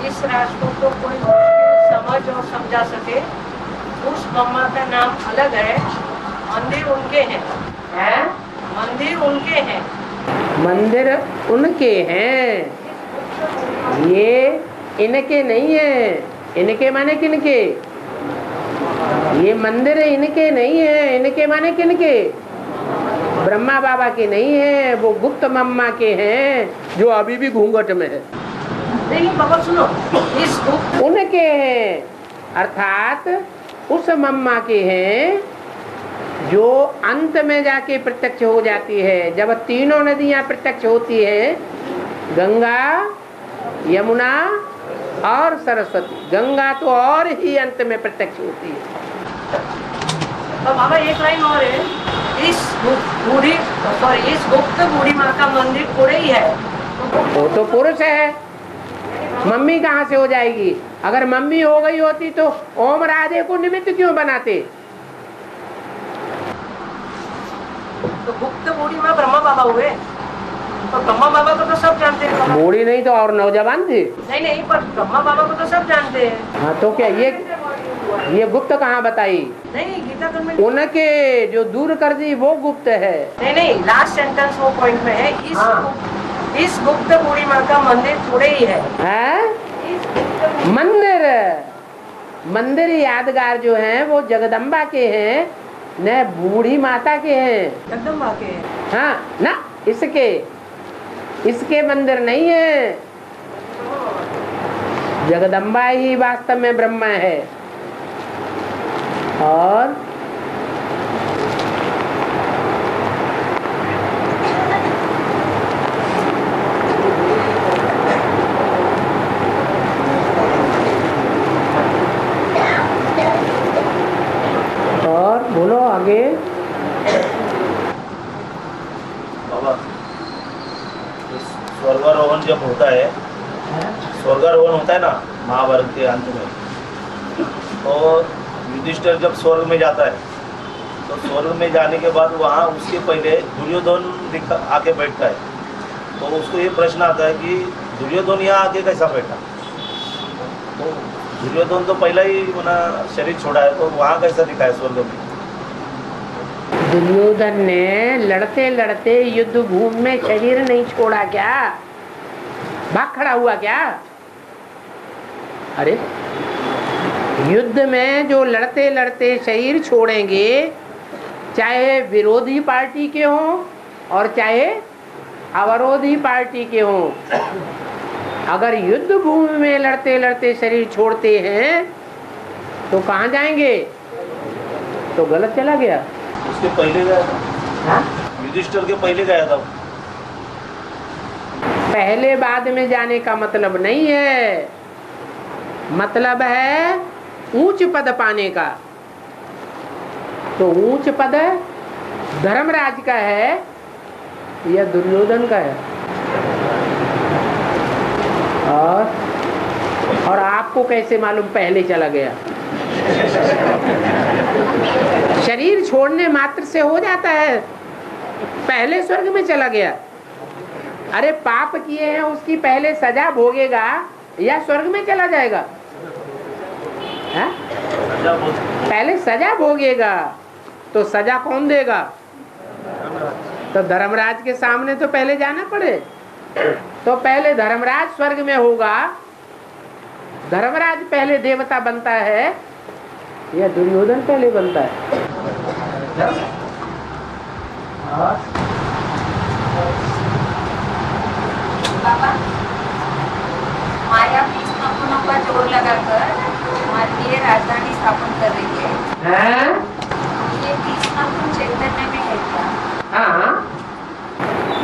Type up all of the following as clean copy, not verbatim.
इस राष्ट्र को कोई मुश्किल समझ और समझा सके, उस ब्रह्मा का नाम अलग है, मंदिर उनके हैं। मंदिर उनके हैं। मंदिर उनके हैं, ये इनके नहीं है। इनके माने किनके? ये मंदिर इनके नहीं है। इनके माने किनके? ब्रह्मा बाबा के नहीं है, वो गुप्त मम्मा के हैं जो अभी भी घूंघट में है। नहीं बाबा सुनो, इस गुप्त उनके हैं, अर्थात उस मम्मा के हैं जो अंत में जाके प्रत्यक्ष हो जाती है। जब तीनों नदियां प्रत्यक्ष होती है, गंगा, यमुना और सरस्वती। गंगा तो और ही अंत में प्रत्यक्ष होती है। तो बाबा एक लाइन और है, इस गुप्त बूढ़ी माँ का मंदिर थोड़े ही है। वो तो पुरुष है, मम्मी कहाँ से हो जाएगी? अगर मम्मी हो गई होती तो ओम राधे को निमित्त क्यों बनाते? तो गुप्त बूढ़ी माँ ब्रह्मा बाबा हुए, तो ब्रह्मा बाबा को तो सब जानते हैं। बूढ़ी नहीं तो और नौजवान थी। नहीं, पर ब्रह्मा बाबा को तो सब जानते हैं। हाँ, तो क्या ये गुप्त कहाँ बताई? नहीं, गीता तो में उनके जो दूर कर दी वो गुप्त है। नहीं, लास्ट सेंटेंस वो पॉइंट में है। इस गुप्त बूढ़ी माँ का मंदिर थोड़े ही है। मंदिर यादगार जो हैं वो जगदम्बा के हैं, न बूढ़ी माता के हैं। जगदम्बा के हैं। हाँ ना, इसके मंदिर नहीं है। जगदम्बा ही वास्तव में ब्रह्मा है। और बोलो आगे। बाबा, स्वर्गारोहण जब होता है, स्वर्गारोहण होता है ना महाभारत के अंत में, तो युधिष्ठिर जब स्वर्ग में जाता है, तो स्वर्ग में जाने के बाद वहाँ उसके पहले दुर्योधन आके बैठता है। तो उसको ये प्रश्न आता है कि दुर्योधन यहाँ आके कैसा बैठा? तो दुर्योधन तो पहला ही अपना शरीर छोड़ा है, तो वहाँ कैसा दिखा है स्वर्ग में? दुर्योधन ने लड़ते लड़ते युद्ध भूमि में शरीर नहीं छोड़ा क्या? भाग खड़ा हुआ क्या? अरे युद्ध में जो लड़ते लड़ते शरीर छोड़ेंगे, चाहे विरोधी पार्टी के हों और चाहे अवरोधी पार्टी के हों, अगर युद्ध भूमि में लड़ते लड़ते शरीर छोड़ते हैं तो कहाँ जाएंगे? तो गलत चला गया। उसके पहले गया था। युधिष्ठिर के पहले गया था। पहले बाद में जाने का मतलब नहीं है, मतलब है ऊंच पद पाने का। तो ऊंच पद धर्मराज का है या दुर्योधन का है? और आपको कैसे मालूम पहले चला गया? शरीर छोड़ने मात्र से हो जाता है, पहले स्वर्ग में चला गया। अरे पाप किए हैं उसकी पहले सजा भोगेगा या स्वर्ग में चला जाएगा? है? पहले सजा भोगेगा, तो सजा कौन देगा? तो धर्मराज के सामने तो पहले जाना पड़े। तो पहले धर्मराज स्वर्ग में होगा, धर्मराज पहले देवता बनता है या दुर्योधन पहले बनता है? बाबा, माया बीच नपुनों का जोर लगाकर हमारे लिए राजधानी स्थापन कर रही है। ये बीच नपुन चैतन्य में है क्या? हाँ,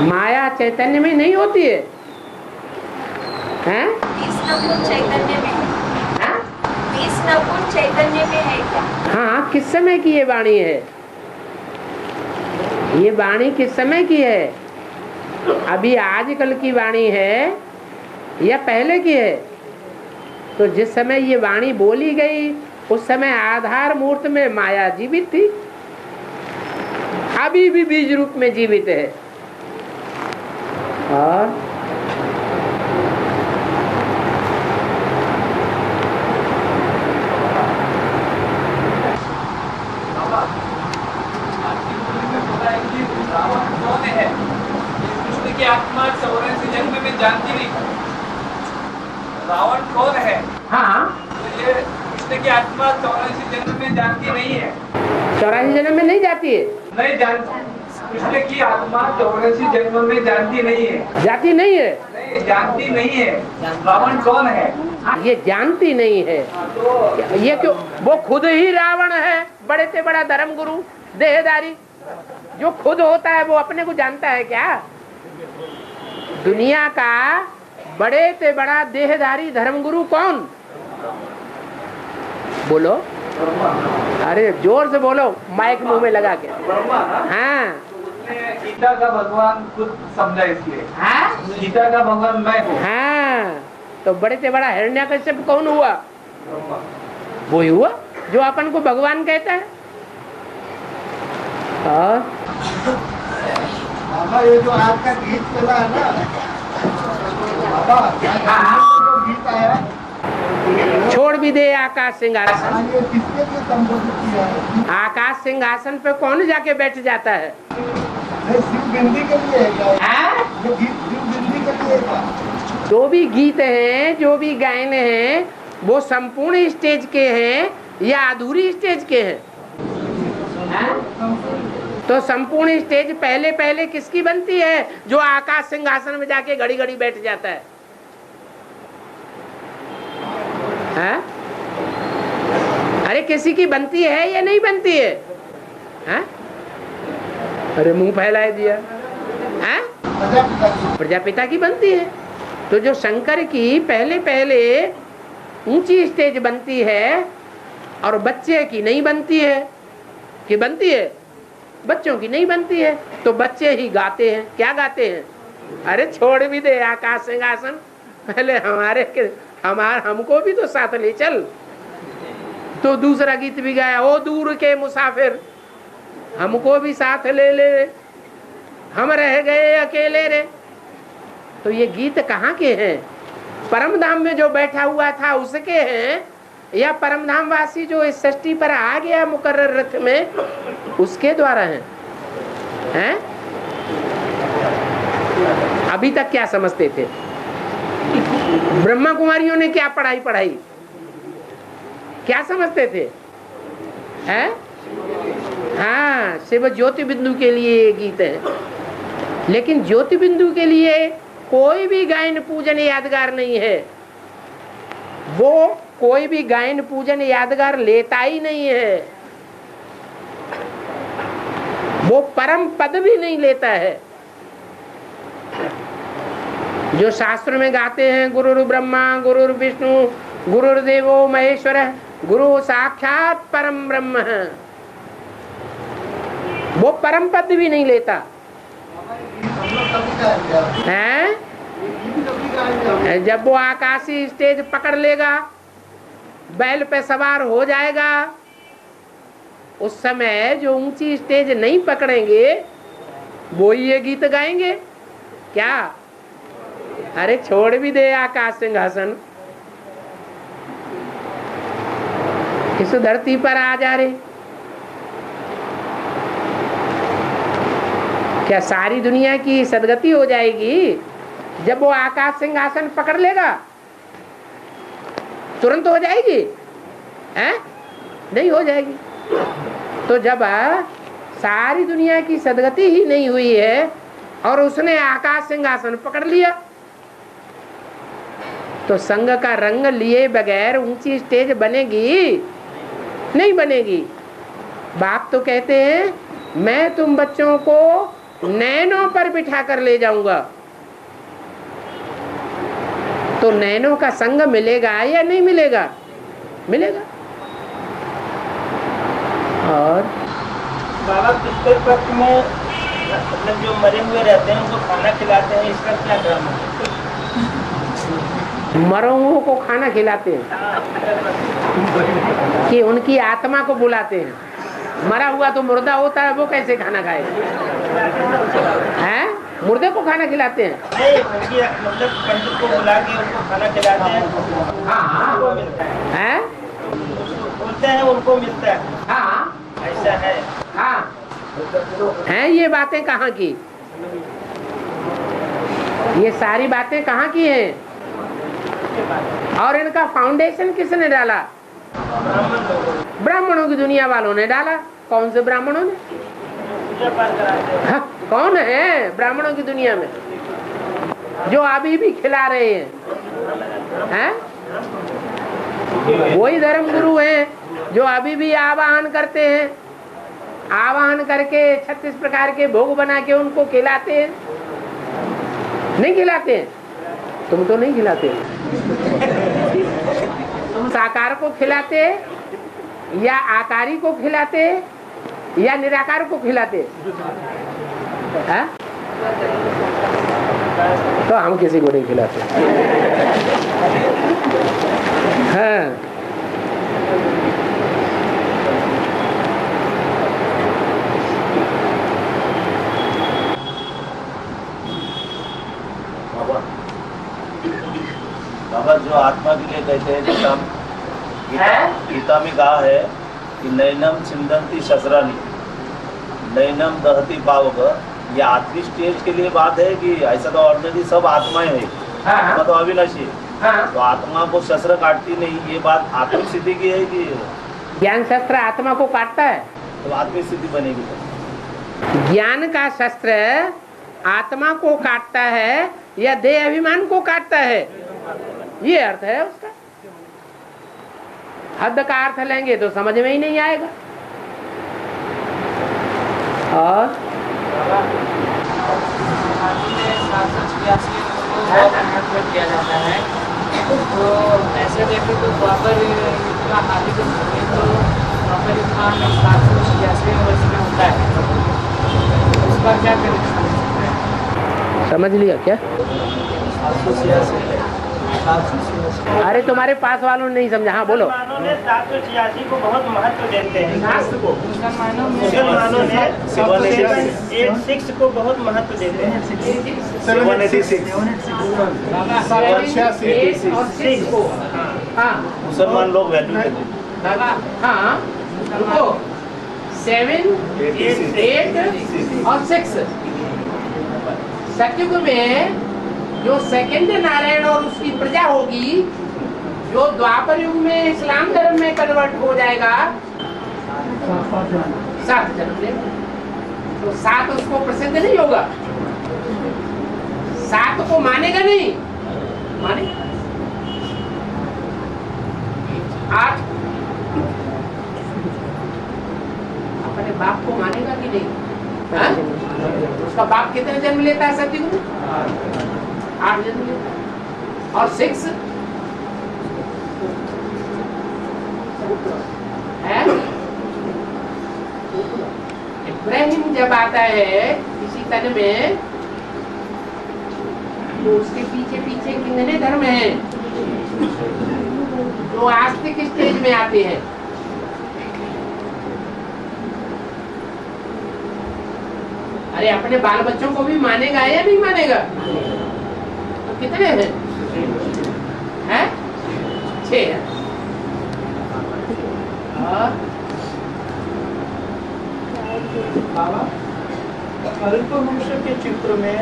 माया चैतन्य में नहीं होती है। बीच नपुन चैतन्य में है। बीच नपुन चैतन्य में है क्या? हाँ, किस समय की ये वाणी है? ये वाणी किस समय की है? अभी आजकल की वाणी है या पहले की है? तो जिस समय ये वाणी बोली गई उस समय आधार मूर्त में माया जीवित थी, अभी भी बीज रूप में जीवित है। और कौन है? हाँ, तो ये कृष्ण की आत्मा 84 जन्म में जानती नहीं है। 84 जन्म में नहीं जाती है, नहीं जानती। कृष्ण की आत्मा 84 जन्म में जानती नहीं है। जाती नहीं है। नहीं जानती नहीं है रावण कौन है। ये जानती नहीं है। तो ये क्यों? वो खुद ही रावण है, बड़े से बड़ा धर्म गुरु देहधारी। जो खुद होता है वो अपने को जानता है क्या? दुनिया का बड़े से बड़ा देहधारी धर्मगुरु कौन? बोलो, अरे जोर से बोलो, माइक मुंह में लगा के। ब्रह्मा ना, हाँ, उसने गीता का भगवान खुद समझा इसलिए। हाँ, गीता का भगवान मैं हूँ। हाँ। तो बड़े से बड़ा हिरण्यकश्यप कौन हुआ? वो ही हुआ जो अपन को भगवान कहता है। बाबा ये जो आपका गीत चला है ना बाबा, जो गीत आया छोड़ भी दे आकाश सिंहासन। ये किसके लिए संबोधित किया है? आकाश सिंहासन पे कौन जाके बैठ जाता है? ये शिव बिंदी के लिए है क्या? हाँ? ये गीत शिव बिंदी के लिए है क्या? जो भी गीत हैं, जो भी गायन हैं, वो संपूर्ण स्टेज के हैं या अधूरी स्टेज के हैं? तो संपूर्ण स्टेज पहले पहले किसकी बनती है? जो आकाश सिंहासन में जाके घड़ी घड़ी बैठ जाता है। हाँ? अरे किसी की बनती है या नहीं बनती है? हाँ? अरे मुंह फैलाए दिया। हाँ? प्रजापिता की बनती है। तो जो शंकर की पहले पहले ऊंची स्टेज बनती है और बच्चे की नहीं बनती है। कि बनती है? बच्चों की नहीं बनती है। तो बच्चे ही गाते हैं। क्या गाते हैं? अरे छोड़ भी दे आकाश सिंहासन, पहले हमको भी तो साथ ले चल। तो दूसरा गीत भी गाया, ओ दूर के मुसाफिर हमको भी साथ ले ले, हम रह गए अकेले रे। तो ये गीत कहाँ के हैं? परम धाम में जो बैठा हुआ था उसके हैं, या परम धाम वासी जो इस सृष्टि पर आ गया मुकर्रर रथ में उसके द्वारा हैं? अभी तक क्या समझते थे? ब्रह्मा कुमारियों ने क्या पढ़ाई? क्या समझते थे? हैं? हाँ, शिव ज्योति बिंदु के लिए ये गीत है। लेकिन ज्योति बिंदु के लिए कोई भी गायन पूजन यादगार नहीं है। वो कोई भी गायन पूजन यादगार लेता ही नहीं है। वो परम पद भी नहीं लेता है। जो शास्त्र में गाते हैं गुरुर् ब्रह्मा गुरुर् विष्णु गुरुर्देवो महेश्वर गुरु साक्षात परम ब्रह्म है, वो परम पद भी नहीं लेता है। जब वो आकाशी स्टेज पकड़ लेगा, बैल पे सवार हो जाएगा, उस समय जो ऊंची स्टेज नहीं पकड़ेंगे वो ये गीत गाएंगे। क्या? अरे छोड़ भी दे आकाश सिंहासन, इस धरती पर आ जा रे। क्या सारी दुनिया की सदगति हो जाएगी जब वो आकाश सिंहासन पकड़ लेगा? तुरंत हो जाएगी? हैं? नहीं हो जाएगी। तो जब सारी दुनिया की सदगति ही नहीं हुई है और उसने आकाश सिंहासन पकड़ लिया, तो संग का रंग लिए बगैर ऊंची स्टेज बनेगी? नहीं बनेगी। बाप तो कहते हैं मैं तुम बच्चों को नैनों पर बिठा कर ले जाऊंगा। तो नैनों का संग मिलेगा या नहीं मिलेगा? मिलेगा। और बाबा पिछले पक्ष में मतलब जो मरे हुए रहते हैं उनको खाना खिलाते हैं, इसका क्या धर्म है? मरों को खाना खिलाते हैं कि उनकी आत्मा को बुलाते हैं। मरा हुआ तो मुर्दा होता है, वो कैसे खाना खाएगा? हैं? मुर्दे को खाना खिलाते हैं? नहीं, उनकी मतलब पंडित को बुला के उनको खाना खिलाते हैं। हाँ, उनको मिलता है। हैं? बोलते हैं उनको मिलता है। हाँ, ऐसा है। हाँ, हैं? ये बातें कहाँ की? ये सारी बातें कहाँ की हैं? और इनका फाउंडेशन किसने डाला? ब्राह्मणों की दुनिया वालों ने डाला। कौन से ब्राह्मणों ने? हाँ, कौन है ब्राह्मणों की दुनिया में जो अभी भी खिला रहे हैं? वही धर्म गुरु हैं जो अभी भी आवाहन करते हैं, आवाहन करके 36 प्रकार के भोग बना के उनको खिलाते हैं। नहीं खिलाते हैं? तुम तो नहीं खिलाते। तुम साकार को खिलाते या आकारी को खिलाते या निराकार को खिलाते? है? तो हम किसी को नहीं खिलाते। हाँ। बाबा जो आत्मा के लिए कहते हैं, जैसा गीता में कहा है कि नैनम छिंदंती शस्त्राणी नैनम दहती पावक, ये आखिरी स्टेज के लिए बात है कि ऐसा तो ऑलरेडी सब आत्माएं है। आत्मा तो अविनाशी है, तो आत्मा को शस्त्र काटती नहीं, ये बात आत्मिक सिद्धि की है कि ज्ञान शस्त्र आत्मा को काटता है? तो आत्मिक सिद्धि बनेगी। तो ज्ञान का शस्त्र आत्मा को काटता है या देह अभिमान को काटता है? ये अर्थ है उसका। हद का अर्थ लेंगे तो समझ में ही नहीं आएगा। और किया जाता है, तो ऐसे देखें तो द्वापर का आदि को तो द्वापर युग में 786 वर्ष में होता है। उस पर क्या करें? समझ लिया क्या? 786 अरे तुम्हारे पास वालों ने नहीं समझा। हाँ बोलो। मुसलमानों ने 786 को बहुत महत्व देते हैं। मुसलमानों ने 786 को बहुत महत्व देते हैं। 786 और 6 को। हाँ मुसलमान लोग वैल्यू देते हैं। हाँ, रुको। 7, 8 और 6। सतयुग में जो सेकंड नारायण और उसकी प्रजा होगी, जो द्वापर युग में इस्लाम धर्म में कन्वर्ट हो जाएगा, 7 जन्म ले, तो 7 उसको प्रसिद्ध नहीं होगा। 7 को मानेगा नहीं, माने 8 अपने बाप को मानेगा कि नहीं? हाँ? उसका बाप कितने जन्म लेता है सतयुग में? 8 जन्म लेता है। और 6 है। इब्राहिम जब आता है किसी तन में, तो उसके पीछे पीछे कितने धर्म हैं जो आस्तिक स्टेज में आते हैं? अरे अपने बाल बच्चों को भी मानेगा या नहीं मानेगा? तो कितने हैं? 6 है। बाबा, अल्पवृक्ष के चित्र में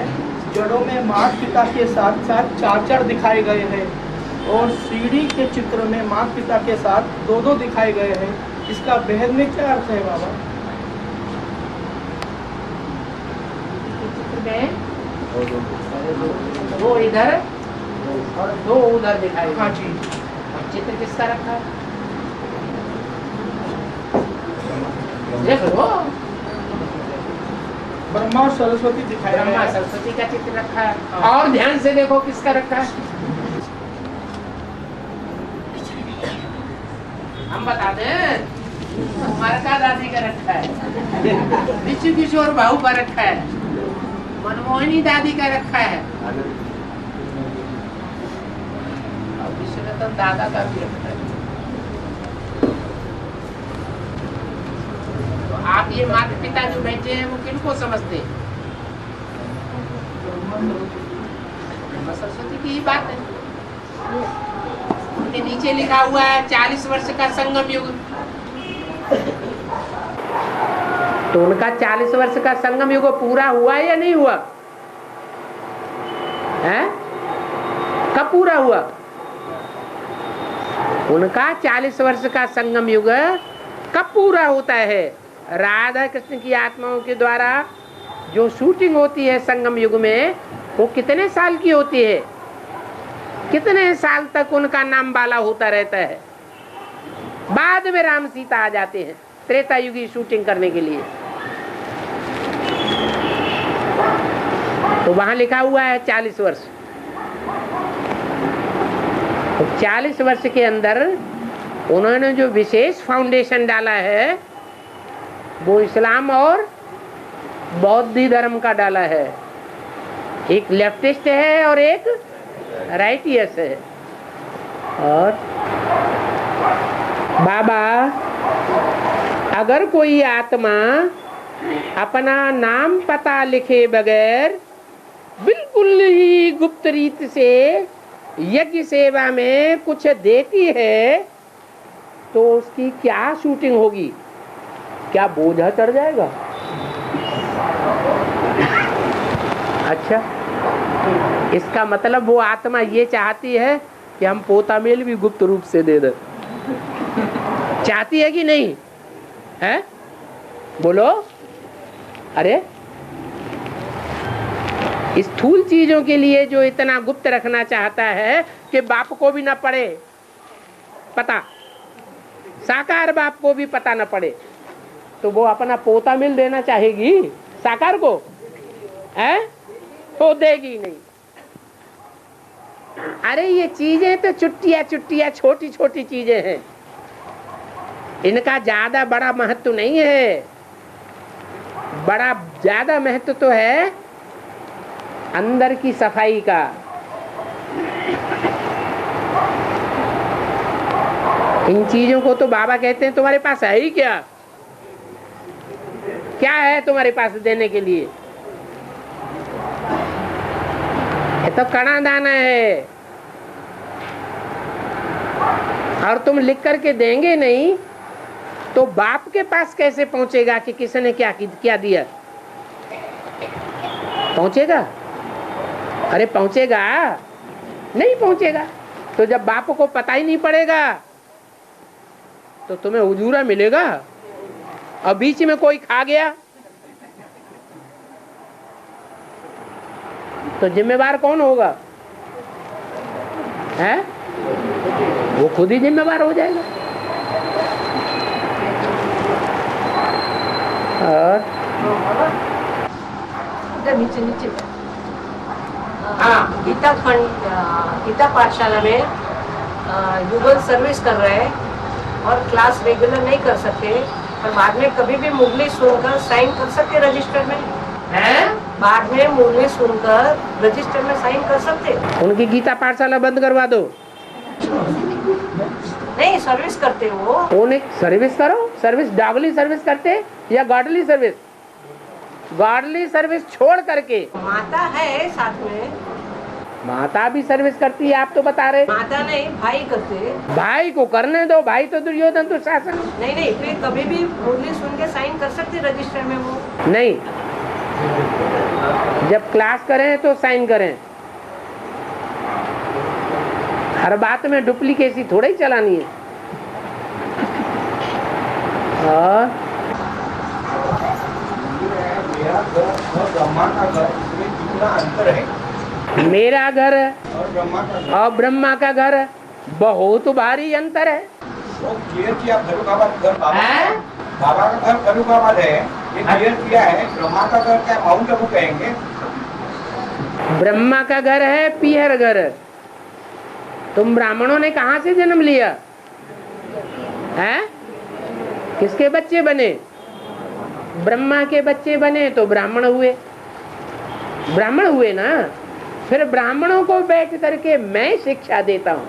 जड़ों में माता पिता के साथ साथ 4 दिखाए गए हैं, और सीढ़ी के चित्र में माता पिता के साथ 2 दिखाए गए हैं। इसका भेद में क्या अर्थ है बाबा? दो इधर और 2 उधर दिखाई। हाँ जी। चित्र किसका रखा है? देखो, ब्रह्मा और सरस्वती दिखाया गया ब्रह्मा है। सरस्वती का चित्र रखा है। और ध्यान से देखो किसका रखा है। हम बता दें, मरका दादी का रखा है, विश्व किशोर बाहू का रखा है, मनमोहिनी दादी का रखा है, और विश्वरतन दादा का भी रखा है। तो आप ये माता पिता जो बैठे हैं वो किनको समझते हैं? सरस्वती की ही बात है। उनके नीचे लिखा हुआ है 40 वर्ष का संगम युग। तो उनका 40 वर्ष का संगम युग पूरा हुआ या नहीं हुआ है? कब पूरा हुआ? उनका 40 वर्ष का संगम युग कब पूरा होता है? राधा कृष्ण की आत्माओं के द्वारा जो शूटिंग होती है संगम युग में, वो कितने साल की होती है? कितने साल तक उनका नाम बाला होता रहता है। बाद में राम सीता आ जाते हैं त्रेता युगी शूटिंग करने के लिए। तो वहां लिखा हुआ है 40 वर्ष। तो 40 वर्ष के अंदर उन्होंने जो विशेष फाउंडेशन डाला है वो इस्लाम और बौद्ध धर्म का डाला है। एक लेफ्टिस्ट है और एक राइटियस है। और बाबा, अगर कोई आत्मा अपना नाम पता लिखे बगैर बिल्कुल ही गुप्त रीत से यज्ञ सेवा में कुछ देती है तो उसकी क्या शूटिंग होगी? क्या बोझा चढ़ जाएगा? अच्छा, इसका मतलब वो आत्मा ये चाहती है कि हम पोता मेल भी गुप्त रूप से दे दे। चाहती है कि नहीं है? बोलो। अरे इस स्थूल चीजों के लिए जो इतना गुप्त रखना चाहता है कि बाप को भी ना पड़े पता, साकार बाप को भी पता ना पड़े, तो वो अपना पोता मिल देना चाहेगी साकार को? है तो देगी नहीं। अरे ये चीजें तो चुट्टिया चुट्टिया छोटी छोटी चीजें हैं, इनका ज्यादा बड़ा महत्व नहीं है। बड़ा ज्यादा महत्व तो है अंदर की सफाई का। इन चीजों को तो बाबा कहते हैं तुम्हारे पास है ही क्या? क्या है तुम्हारे पास देने के लिए? ये तो कणा दाना है, और तुम लिख करके देंगे नहीं तो बाप के पास कैसे पहुंचेगा कि किसने क्या दिया? पहुंचेगा? अरे पहुंचेगा? नहीं पहुंचेगा। तो जब बाप को पता ही नहीं पड़ेगा तो तुम्हें हुजूरा मिलेगा, और बीच में कोई खा गया तो जिम्मेवार कौन होगा? है वो खुद ही जिम्मेवार हो जाएगा। और नीचे नीचे हाँ, गीता पाठशाला में युगल सर्विस कर रहे हैं और क्लास रेगुलर नहीं कर सकते, पर बाद में कभी भी मुरली सुनकर साइन कर सकते रजिस्टर में। बाद में मुरली सुनकर रजिस्टर में साइन कर सकते। उनकी गीता पाठशाला बंद करवा दो। नहीं, सर्विस करते वो। उन्हें सर्विस करो। सर्विस डॉगली सर्विस करते या गॉडली सर्विस? गॉडली सर्विस छोड़ करके। माता है साथ में। माता भी सर्विस करती है, आप तो बता रहे। माता नहीं, भाई करते। भाई को करने दो, भाई तो दुर्योधन तो शासन। नहीं, फिर कभी भी मुरली सुन के साइन कर सकते रजिस्टर में वो। नहीं, जब क्लास करें तो साइन करें। हर बात में डुप्लीकेसी थोड़ा ही चलानी है। और मेरा घर और ब्रह्मा का घर बहुत भारी अंतर है। बाबा का घर फरुखाबाद है, ये क्लियर किया है। ब्रह्मा का घर क्या माउंट आबू कहेंगे? ब्रह्मा का घर है पीहर घर। तुम ब्राह्मणों ने कहाँ से जन्म लिया है? किसके बच्चे बने? ब्रह्मा के बच्चे बने तो ब्राह्मण हुए। ब्राह्मण हुए ना, फिर ब्राह्मणों को बैठ करके मैं शिक्षा देता हूँ।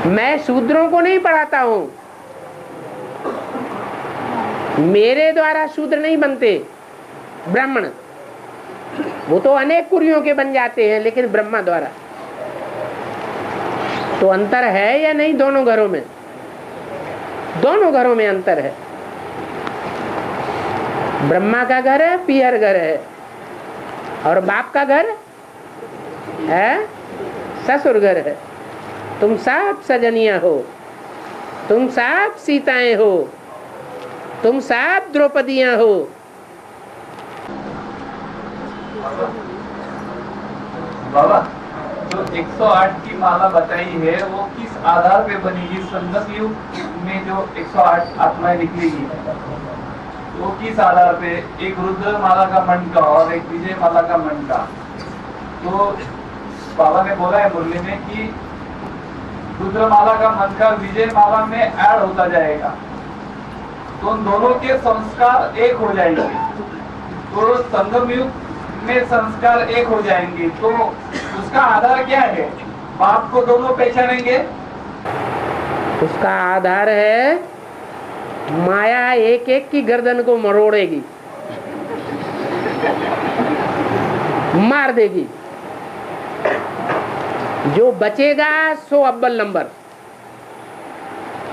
मैं शूद्रों को नहीं पढ़ाता हूँ। मेरे द्वारा शूद्र नहीं बनते ब्राह्मण, वो तो अनेक कुरियों के बन जाते हैं, लेकिन ब्रह्मा द्वारा। तो अंतर है या नहीं? दोनों घरों में, दोनों घरों में अंतर है। ब्रह्मा का घर है, पीहर घर है, और बाप का घर है, ससुर घर है। तुम सब सजनिया हो, तुम सब सीताएं हो, तुम सब द्रौपदियां हो। बाबा जो 108 की माला बताई है वो किस आधार पे बनेगी? संगम युग में जो 108 आत्माएं निकलेगी वो किस आधार पे? एक रुद्र माला का मंडका और एक विजय माला का मंडका। तो बाबा ने बोला है मुरली में कि रुद्र माला का मंडका विजय माला में ऐड होता जाएगा, तो उन दोनों के संस्कार एक हो जाएंगे। तो संगम युग में संस्कार एक हो जाएंगे, तो उसका आधार क्या है? बाप को दोनों पहचानेंगे। उसका आधार है माया एक एक की गर्दन को मरोड़ेगी, मार देगी। जो बचेगा सो अव्वल नंबर,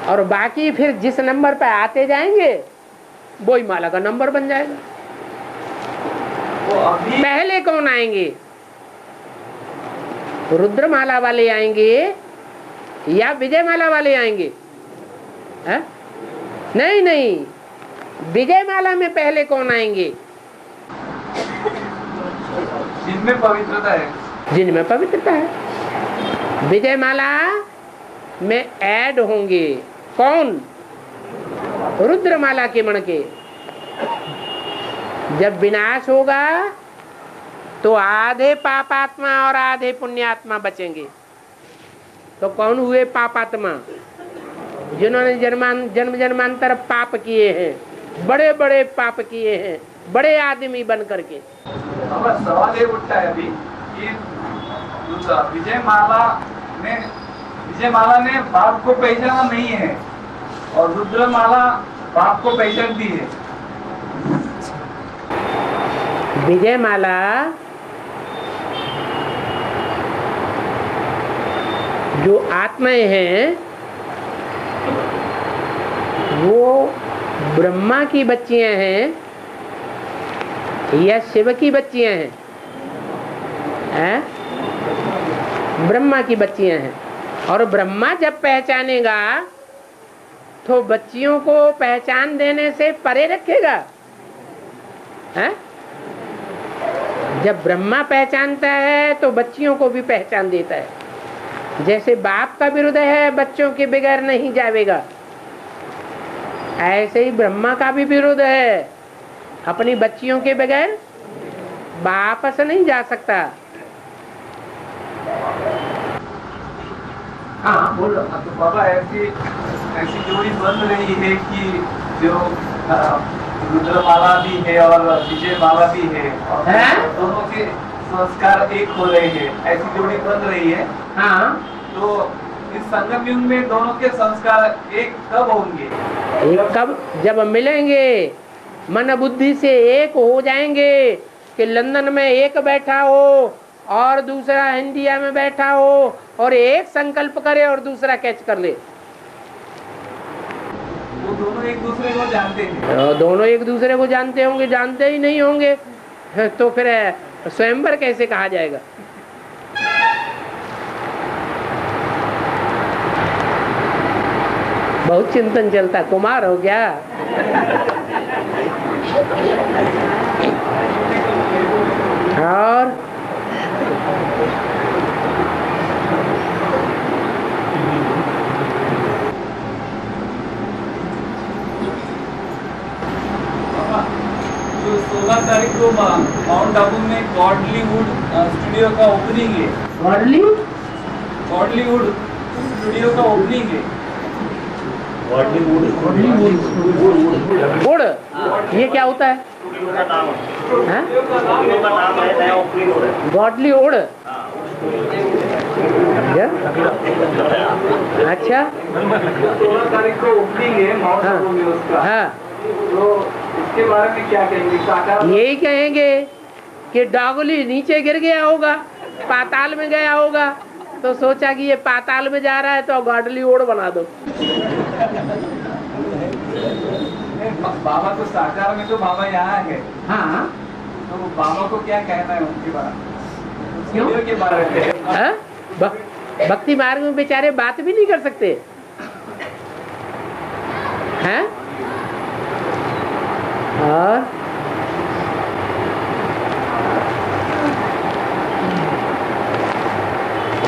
और बाकी फिर जिस नंबर पे आते जाएंगे वही माला का नंबर बन जाएगा। तो अभी पहले कौन आएंगे? रुद्रमाला वाले आएंगे या विजयमाला वाले आएंगे? है? नहीं नहीं, विजयमाला में पहले कौन आएंगे? जिनमें पवित्रता है, जिनमें पवित्रता है। विजयमाला में ऐड होंगे कौन? रुद्रमाला के मणके। जब विनाश होगा तो आधे पापात्मा और आधे पुण्यात्मा बचेंगे। तो कौन हुए पापात्मा? जिन्होंने जन्म जन्मांतर पाप किए हैं, बड़े बड़े पाप किए हैं, बड़े आदमी बन करके। अब सवाल ये उठता है अभी कि विजयमाला ने बाप को पहचाना नहीं है और रुद्रमाला बाप को पहचानती है। विजयमाला जो आत्माएं हैं वो ब्रह्मा की बच्चियां हैं या शिव की बच्चियां हैं? ब्रह्मा की बच्चियां हैं। और ब्रह्मा जब पहचानेगा तो बच्चियों को पहचान देने से परे रखेगा। है? जब ब्रह्मा पहचानता है तो बच्चियों को भी पहचान देता है। जैसे बाप का विरुद्ध है बच्चों के बगैर नहीं जाएगा, ऐसे ही ब्रह्मा का भी विरुद्ध है, अपनी बच्चियों के बगैर बाप से नहीं जा सकता। हाँ बोलो। तो बाबा ऐसी जोड़ी बन रही है कि जो रुद्रमाला भी है और विजयमाला भी है और दोनों के संस्कार एक हो रहे हैं, ऐसी जोड़ी बन रही है। हाँ, तो इस संगम युग में दोनों के संस्कार एक कब होंगे? एक कब? जब मिलेंगे, मन बुद्धि से एक हो जाएंगे। कि लंदन में एक बैठा हो और दूसरा इंडिया में बैठा हो और एक संकल्प करे और दूसरा कैच कर ले। वो दोनों एक दूसरे को जानते हैं। दोनों एक दूसरे को जानते होंगे? जानते ही नहीं होंगे तो फिर स्वयंवर कैसे कहा जाएगा? बहुत चिंतन चलता। कुमार हो गया। और जो 16 तारीख को माउंट आबू में गॉडलीवुड स्टूडियो का ओपनिंग है। गॉडलीवुड स्टूडियो का ओपनिंग है। उड़, ये क्या होता है? गॉडली उड़। अच्छा, 16 तारीख को ओपनिंग है माउंट आबू में उसका। हाँ, तो इसके बारे में क्या कहेंगे? साकार यही कहेंगे कि डॉगली नीचे गिर गया होगा, पाताल में गया होगा, तो सोचा कि ये पाताल में जा रहा है तो गॉडली ओढ़ बना दो। बाबा तो साकार में, तो बाबा यहाँ है। हाँ, तो बाबा को क्या कहना है उनके बारे में, के बारे में? भक्ति मार्ग में बेचारे बात भी नहीं कर सकते हैं। और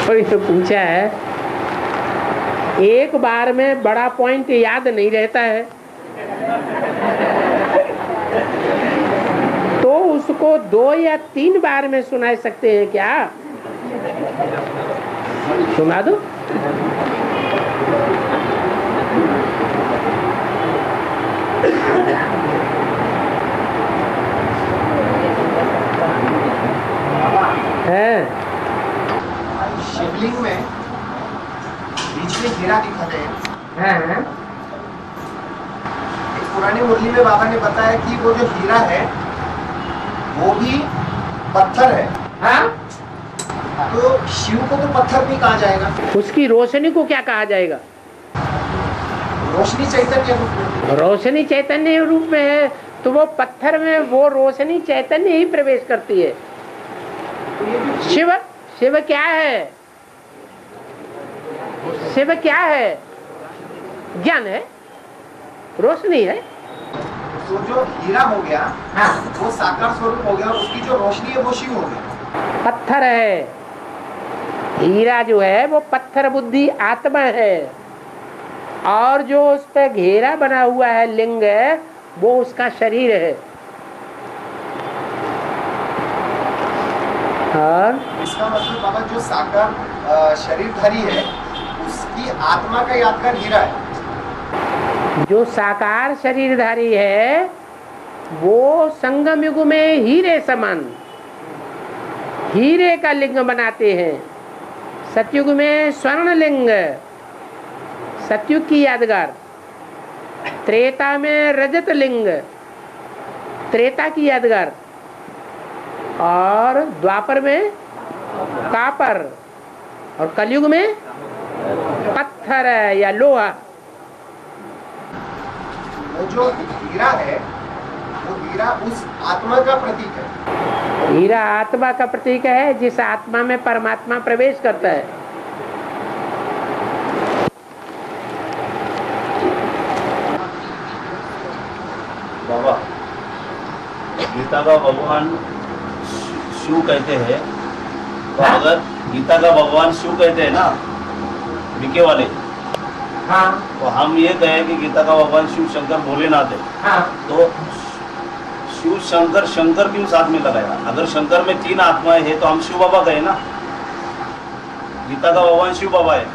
कोई तो पूछा है, एक बार में बड़ा पॉइंट याद नहीं रहता है तो उसको 2 या 3 बार में सुना सकते हैं क्या? सुना दो। है शिवलिंग में बीच में हीरा दिखाते हैं। एक पुरानी मुरली में बाबा ने बताया कि वो जो हीरा है वो भी पत्थर है। हाँ? तो शिव को तो पत्थर भी कहा जाएगा, उसकी रोशनी को क्या कहा जाएगा? रोशनी चैतन्य रूप में। रोशनी चैतन्य रूप में है तो वो पत्थर में वो रोशनी चैतन्य ही प्रवेश करती है। शिव शिव क्या है? शिव क्या है? ज्ञान है, रोशनी है। तो जो हीरा हो गया, हाँ, वो साकार स्वरूप हो गया और उसकी जो रोशनी है वो शिव हो गई। पत्थर है, हीरा जो है वो पत्थर बुद्धि आत्मा है, और जो उस पर घेरा बना हुआ है लिंग है वो उसका शरीर है। और इसका मतलब बाबा जो साकार शरीरधारी है उसकी आत्मा का यादगार हीरा है। जो साकार शरीरधारी है वो संगम युग में हीरे समान हीरे का लिंग बनाते हैं। सतयुग में स्वर्ण लिंग, सतयुग की यादगार। त्रेता में रजत लिंग, त्रेता की यादगार। और द्वापर में कापर, और कलयुग में पत्थर या लोहा। वो जो हीरा है वो हीरा उस आत्मा का प्रतीक है। हीरा आत्मा का प्रतीक है, जिस आत्मा में परमात्मा प्रवेश करता है। बाबा, गीता का भगवान शिव कहते हैं, तो अगर गीता का भगवान शिव कहते हैं ना बीके वाले, हाँ, तो हम ये कहें कि गीता का भगवान शिव शंकर भोलेनाथ है, हाँ, तो शिव शंकर, शंकर क्यों साथ में लगाया? अगर शंकर में 3 आत्माएं हैं तो हम शिव बाबा कहे ना, गीता का भगवान शिव बाबा है।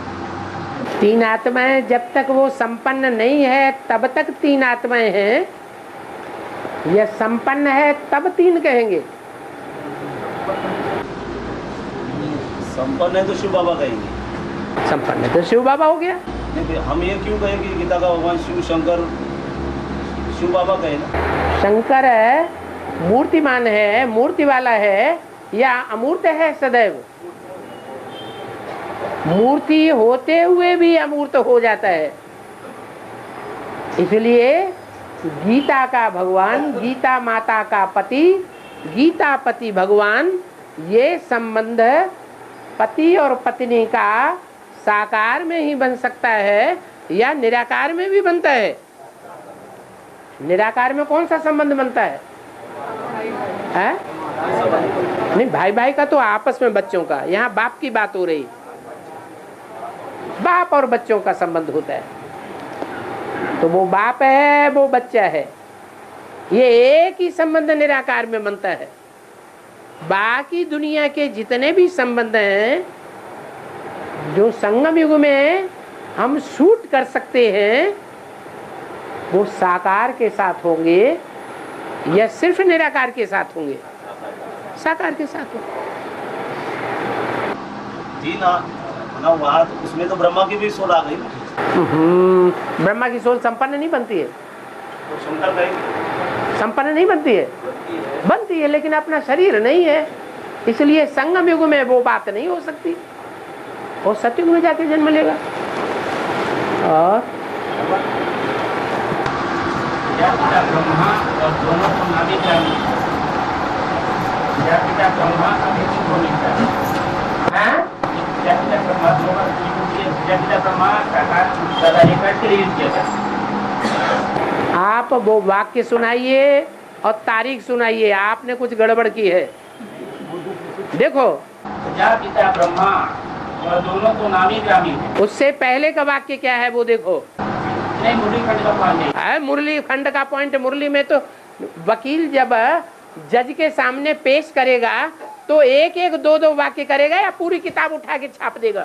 3 आत्माएं जब तक वो संपन्न नहीं है तब तक 3 आत्माएं हैं, यह संपन्न है तब 3 कहेंगे। संपन्न है तो शिव बाबा कहेंगे। संपन्न है तो शिव बाबा हो गया। हम ये क्यों कहें कि गीता का भगवान शिव शंकर शिव बाबा कहे ना? शंकर है मूर्तिमान है, मूर्ति वाला है, या अमूर्त है सदैव? मूर्ति होते हुए भी अमूर्त हो जाता है। इसलिए गीता का भगवान, गीता माता का पति, गीता पति भगवान, ये संबंध पति और पत्नी का साकार में ही बन सकता है या निराकार में भी बनता है। निराकार में कौन सा संबंध बनता है? नहीं, भाई भाई का तो आपस में बच्चों का, यहाँ बाप की बात हो रही, बाप और बच्चों का संबंध होता है। तो वो बाप है, वो बच्चा है, ये एक ही संबंध निराकार में बनता है। बाकी दुनिया के जितने भी संबंध हैं जो संगम युग में हम शूट कर सकते हैं वो साकार के साथ होंगे या सिर्फ निराकार के साथ होंगे? साकार के साथ होंगे। 3 ना वहाँ तो उसमें तो ब्रह्मा की भी सोल आ गई ना। ब्रह्मा की सोल संपन्न नहीं बनती है, तो शंकर कहेंगे संपन्न नहीं बनती है, बनती है लेकिन अपना शरीर नहीं है, इसलिए संगम युग में वो बात नहीं हो सकती, वो सतयुग में जाके जन्म लेगा। और ब्रह्मा और दोनों को नामी चाहिए, पिता ब्रह्मा अभी होनी चाहिए। प्रजापिता ब्रह्मा प्रजापिता ब्रह्मा का क्रिएट किया था। आप वो वाक्य सुनाइए और तारीख सुनाइए, आपने कुछ गड़बड़ की है। देखो प्रजापिता ब्रह्मा और दोनों तो नामी ग्रामी है। उससे पहले का वाक्य क्या है वो देखो। नहीं, मुरली खंड का पॉइंट है मुरली खंड का पॉइंट। मुरली में तो वकील जब जज के सामने पेश करेगा तो एक एक दो दो वाक्य करेगा या पूरी किताब उठा के छाप देगा?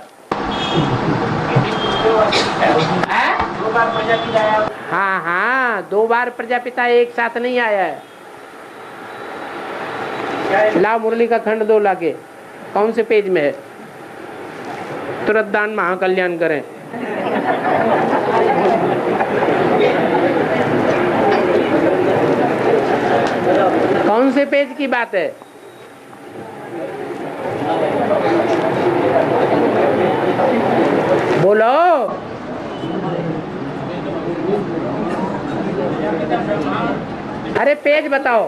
दो बार प्रजापिता आया। हाँ हाँ, 2 बार प्रजापिता एक साथ नहीं आया है। लाओ मुरली का खंड 2 लाके। कौन से पेज में है? तुरंत दान महाकल्याण करें। कौन से पेज की बात है? बोलो। अरे पेज बताओ।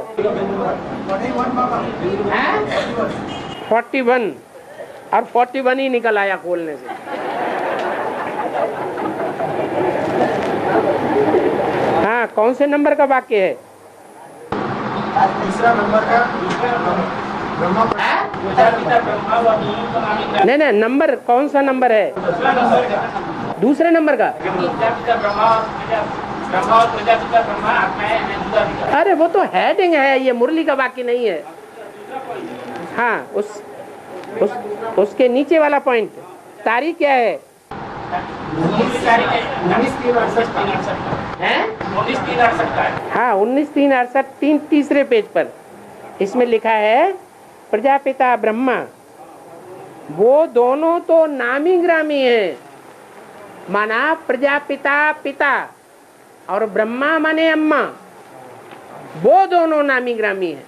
41 और 41 ही निकल आया खोलने से। हाँ, कौन से नंबर का वाक्य है? तीसरा नंबर का ब्रह्मा नहीं नहीं, नंबर कौन सा नंबर है? दूसरे नंबर का। अरे वो तो हेडिंग है, ये मुरली का वाक्य नहीं है। हाँ, उसके नीचे वाला पॉइंट तारीख क्या है? 19/3/68 तीसरे पेज पर इसमें लिखा है प्रजापिता ब्रह्मा वो दोनों तो नामी ग्रामी है। माना प्रजापिता पिता और ब्रह्मा माने अम्मा, वो दोनों नामी ग्रामी है।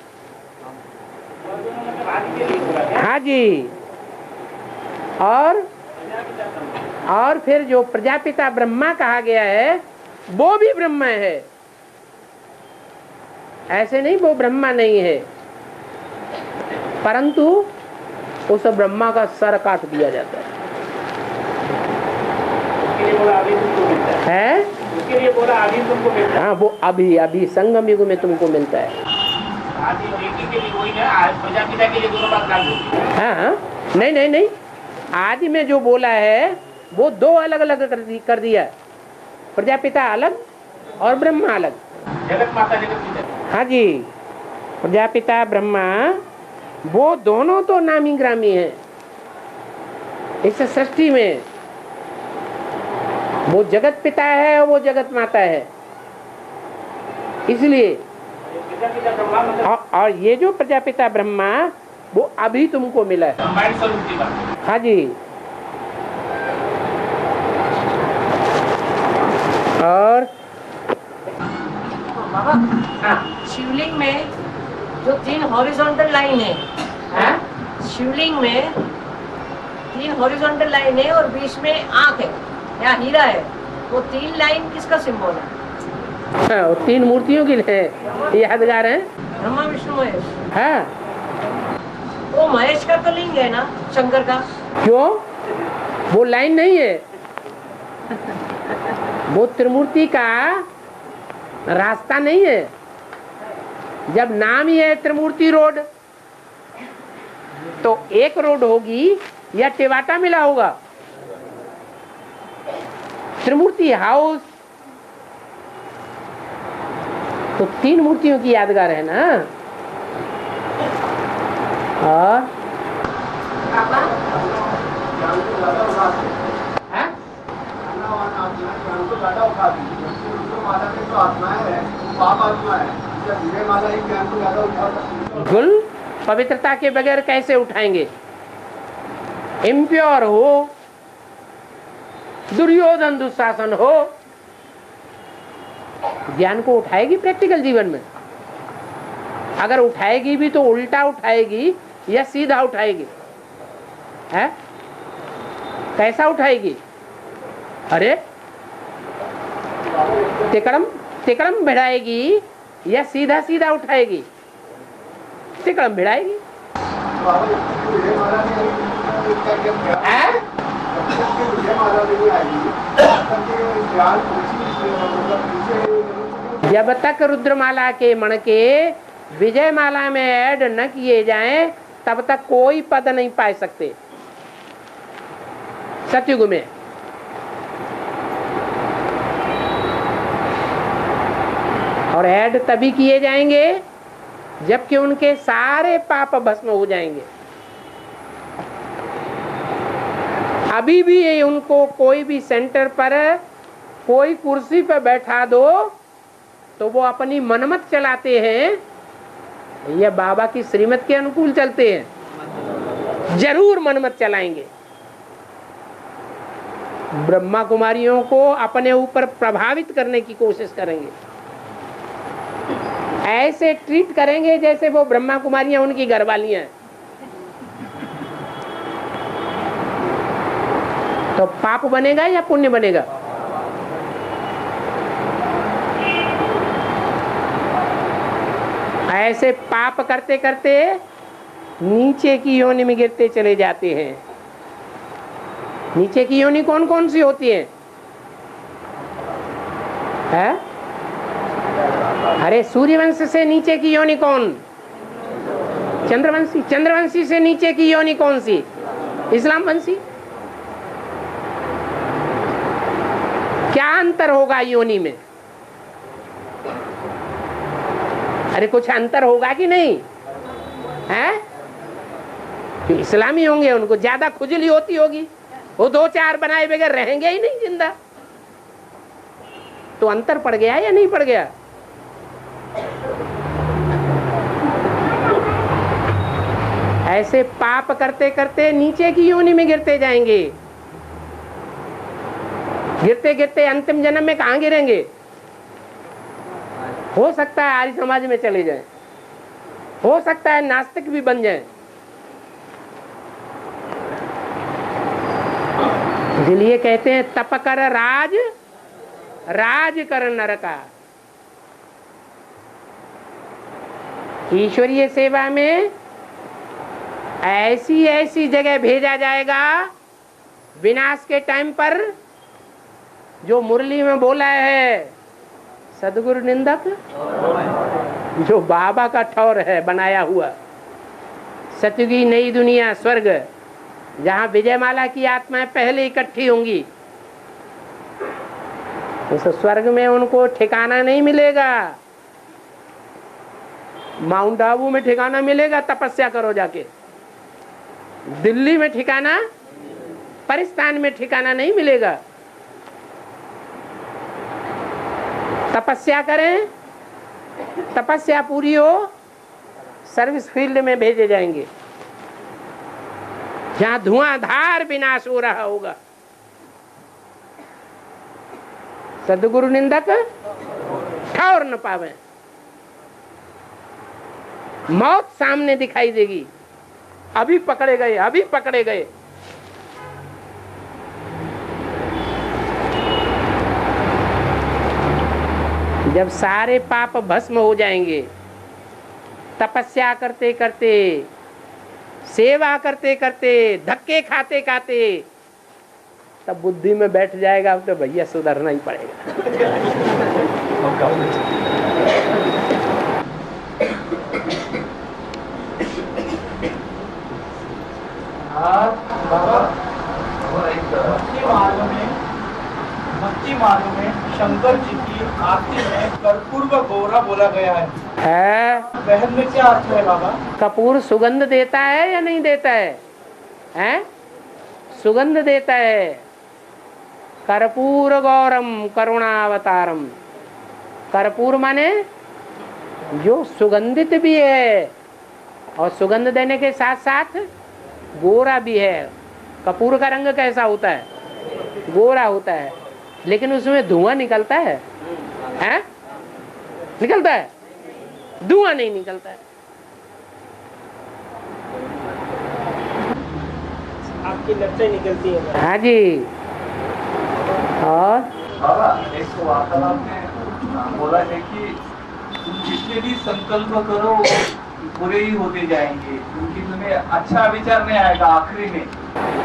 हाँ जी। और फिर जो प्रजापिता ब्रह्मा कहा गया है वो भी ब्रह्मा है। ऐसे नहीं वो ब्रह्मा नहीं है, परंतु उस ब्रह्मा का सर काट दिया जाता है। उसके लिए बोला अभी तुमको मिलता है। हाँ, वो अभी संगम युग में तुमको मिलता है। प्रजापिता के लिए दोनों बात लागू होती है। हाँ, नहीं, आदि में जो बोला है वो 2 अलग अलग कर दिया। प्रजापिता अलग और ब्रह्मा अलग। जगत माता जगत पिता। हाँ जी, प्रजापिता ब्रह्मा वो दोनों तो नामी ग्रामी है इस सृष्टि में। वो जगत पिता है और वो जगत माता है। इसलिए और ये जो प्रजापिता ब्रह्मा वो अभी तुमको मिला है। हाँ जी। और बाबा, शिवलिंग में जो 3 हॉरिजॉन्टल लाइन है, शिवलिंग में 3 हॉरिजॉन्टल लाइन है और बीच में आंख है या हीरा है, वो 3 लाइन किसका सिंबल है? हाँ, 3 मूर्तियों की है, यादगार है। ब्रह्मा विष्णु महेश। हाँ, वो महेश का तो लिंग है ना, शंकर का। क्यों? वो लाइन नहीं है, वो त्रिमूर्ति का रास्ता नहीं है। जब नाम ही है त्रिमूर्ति रोड, तो एक रोड होगी या टेवाटा मिला होगा? त्रिमूर्ति हाउस तो 3 मूर्तियों की यादगार है ना। और गुल पवित्रता के बगैर कैसे उठाएंगे? इम्प्योर हो, दुर्योधन दुशासन हो, ज्ञान को उठाएगी प्रैक्टिकल जीवन में। अगर उठाएगी भी तो उल्टा उठाएगी या सीधा उठाएगी? है कैसा उठाएगी? अरे तिकड़म भिड़ाएगी या सीधा सीधा उठाएगी? तिकड़म भिड़ाएगी। माला में नहीं आई, तब तक ये ज्ञान मतलब पीछे जब तक रुद्रमाला के मणके विजय माला में ऐड न किए जाएं तब तक कोई पद नहीं पा सकते सतयुग में। और ऐड तभी किए जाएंगे जबकि उनके सारे पाप भस्म हो जाएंगे। अभी भी उनको कोई भी सेंटर पर कोई कुर्सी पर बैठा दो तो वो अपनी मनमत चलाते हैं या बाबा की श्रीमत के अनुकूल चलते हैं? जरूर मनमत चलाएंगे। ब्रह्मा कुमारियों को अपने ऊपर प्रभावित करने की कोशिश करेंगे, ऐसे ट्रीट करेंगे जैसे वो ब्रह्मा कुमारियां उनकी घरवालियां हैं। तो पाप बनेगा या पुण्य बनेगा? ऐसे पाप करते करते नीचे की योनि में गिरते चले जाते हैं। नीचे की योनि कौन कौन सी होती है? अरे सूर्यवंश से नीचे की योनि कौन? चंद्रवंशी। चंद्रवंशी से नीचे की योनि कौन सी? इस्लाम वंशी। क्या अंतर होगा योनि में? अरे कुछ अंतर होगा कि नहीं है? इस्लामी होंगे, उनको ज्यादा खुजली होती होगी, वो 2-4 बनाए बगैर रहेंगे ही नहीं जिंदा। तो अंतर पड़ गया या नहीं पड़ गया? ऐसे पाप करते करते नीचे की योनि में गिरते जाएंगे। गिरते गिरते अंतिम जन्म में कहां गिरेंगे? हो सकता है आर्य समाज में चले जाएं, हो सकता है नास्तिक भी बन जाएं। इसलिए कहते हैं तप कर राज, राज कर नरका। ईश्वरीय सेवा में ऐसी ऐसी जगह भेजा जाएगा विनाश के टाइम पर, जो मुरली में बोला है सदगुरु निंदक, जो बाबा का ठौर है बनाया हुआ। सतयुगी नई दुनिया स्वर्ग, जहां विजयमाला की आत्माएं पहले इकट्ठी होंगी। उस स्वर्ग में उनको ठिकाना नहीं मिलेगा। माउंट आबू में ठिकाना मिलेगा, तपस्या करो जाके। दिल्ली में ठिकाना, पाकिस्तान में ठिकाना नहीं मिलेगा। तपस्या करें, तपस्या पूरी हो, सर्विस फील्ड में भेजे जाएंगे जहां धुआंधार विनाश हो रहा होगा। सदगुरु निंदक ठौर न पावे, मौत सामने दिखाई देगी। अभी पकड़े गए, अभी पकड़े गए। जब सारे पाप भस्म हो जाएंगे, तपस्या करते करते, सेवा करते करते, धक्के खाते खाते, तब बुद्धि में बैठ जाएगा अब तो भैया सुधरना ही पड़ेगा। भक्ति मार्ग में शंकर जी की आरती में कर्पूर व गौरा बोला गया है। वहन में क्या अर्थ है बाबा? कपूर सुगंध देता है या नहीं देता है? हैं? सुगंध देता है। कर्पूर गौरम करुणावतारम। कर्पूर माने जो सुगंधित भी है और सुगंध देने के साथ साथ गोरा भी है। कपूर का रंग कैसा होता है? गोरा होता है, लेकिन उसमें धुआं निकलता है? हैं? निकलता है? धुआं नहीं निकलता है। आपकी लपटें निकलती है। हाँ जी। और बाबा एक तो वार्तालाप में बोला है कि तुम जितने भी संकल्प करो वो पूरे ही होते जाएंगे, क्योंकि तुम्हें अच्छा विचार नहीं आएगा आखिरी में।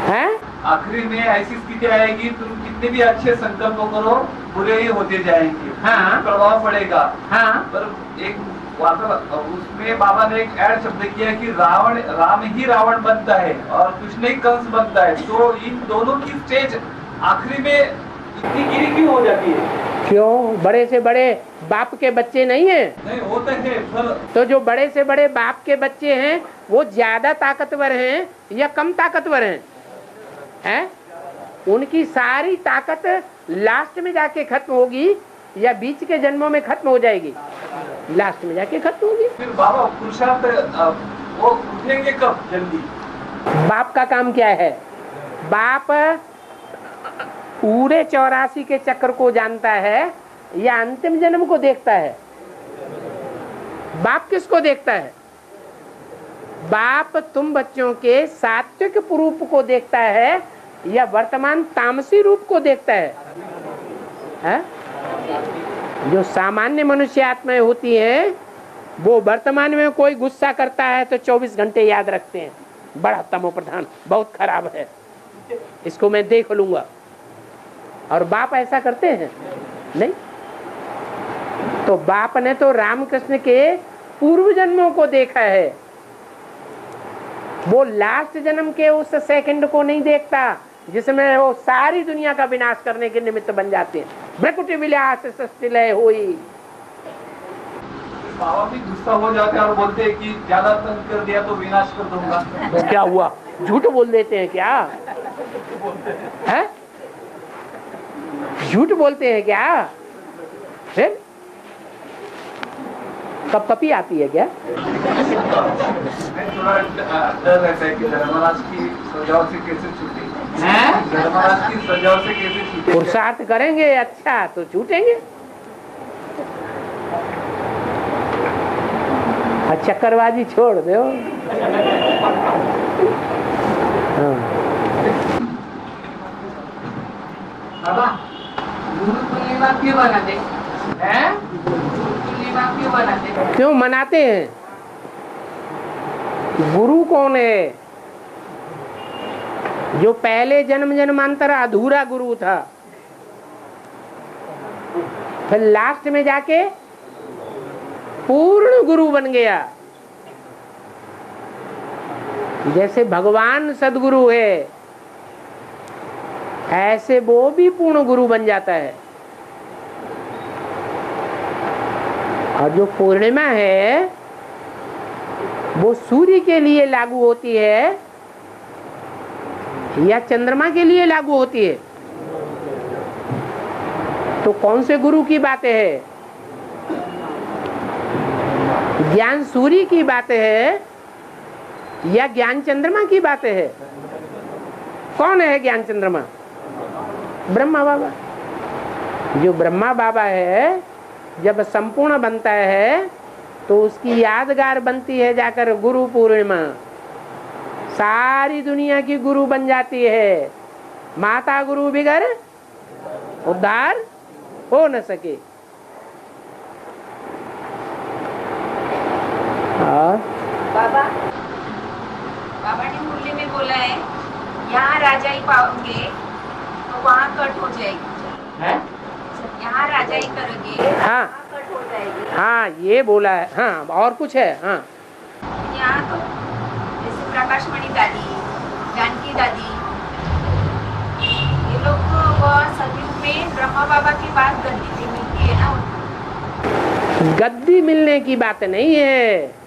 हैं? आखिरी में ऐसी स्थिति आएगी, तुम कितने भी अच्छे संकल्प करो बुरे ही होते जाएंगे। हाँ। प्रभाव पड़ेगा। हाँ। पर एक उसमें बाबा ने एक ऐड शब्द किया कि राम ही रावण बनता है और कृष्ण ही कंस बनता है। तो इन दोनों की स्टेज आखिरी में इतनी गिरी क्यों हो जाती है? क्यों? बड़े से बड़े बाप के बच्चे नहीं है? नहीं होते हैं, पर तो जो बड़े से बड़े बाप के बच्चे हैं वो ज्यादा ताकतवर हैं या कम ताकतवर हैं? उनकी सारी ताकत लास्ट में जाके खत्म होगी या बीच के जन्मों में खत्म हो जाएगी? लास्ट में जाके खत्म होगी। फिर बाबा पुरुषार्थ वो उठेंगे कब? जल्दी। बाप का काम क्या है? बाप पूरे 84 के चक्र को जानता है या अंतिम जन्म को देखता है? बाप किसको देखता है? बाप तुम बच्चों के सात्विक रूप को देखता है या वर्तमान तामसी रूप को देखता है? जो सामान्य मनुष्य आत्माएं होती हैं वो वर्तमान में कोई गुस्सा करता है तो 24 घंटे याद रखते हैं, बड़ा तमो प्रधान, बहुत खराब है, इसको मैं देख लूंगा। और बाप ऐसा करते हैं? नहीं। तो बाप ने तो रामकृष्ण के पूर्व जन्मों को देखा है, वो लास्ट जन्म के उस सेकंड को नहीं देखता जिसमें वो सारी दुनिया का विनाश करने के निमित्त बन जाते हैं। ब्रकुटी विलास सस्तिलय हुई। बाबा भी गुस्सा हो जाते हैं और बोलते हैं कि ज्यादा तंग कर दिया तो विनाश कर दूंगा। तो क्या हुआ? झूठ बोल देते हैं क्या? है? झूठ बोलते हैं क्या? फिर कपकपी आती है क्या? थोड़ा डर रहता है कि धर्मराज की सजाओ से कैसे छूटे। धर्मराज की सजाओ से कैसे छूटे? पुरुषार्थ करेंगे अच्छा तो छूटेंगे। चक्करबाजी छोड़ दो। बाबा गुरु पूर्णिमा क्यों मनाते हैं? गुरु पूर्णिमा क्यों मनाते हैं? क्यों मनाते हैं? गुरु कौन है? जो पहले जन्म जन्मांतर अधूरा गुरु था, फिर लास्ट में जाके पूर्ण गुरु बन गया। जैसे भगवान सदगुरु है ऐसे वो भी पूर्ण गुरु बन जाता है। और जो पूर्णिमा है वो सूर्य के लिए लागू होती है या चंद्रमा के लिए लागू होती है? तो कौन से गुरु की बातें है? ज्ञान सूर्य की बातें है या ज्ञान चंद्रमा की बातें है? कौन है ज्ञान चंद्रमा? ब्रह्मा बाबा। जो ब्रह्मा बाबा है जब संपूर्ण बनता है तो उसकी यादगार बनती है जाकर गुरु पूर्णिमा। सारी दुनिया की गुरु बन जाती है। माता गुरु बिगर उद्धार हो न सके। बाबा ने मुरली में बोला है यहाँ राजा ही पाओगे तो वहाँ कट हो जाएगी। यहाँ राजा ही करोगे हाँ कट हो जाएगी। हाँ ये बोला है। हाँ और कुछ है? हाँ यहाँ तो जैसे प्रकाशमणि दादी, जानकी दादी, ये लोग तो वह सतयुग में ब्रह्मा बाबा की बात गद्दी मिलती है ना। गद्दी मिलने की बात नहीं है।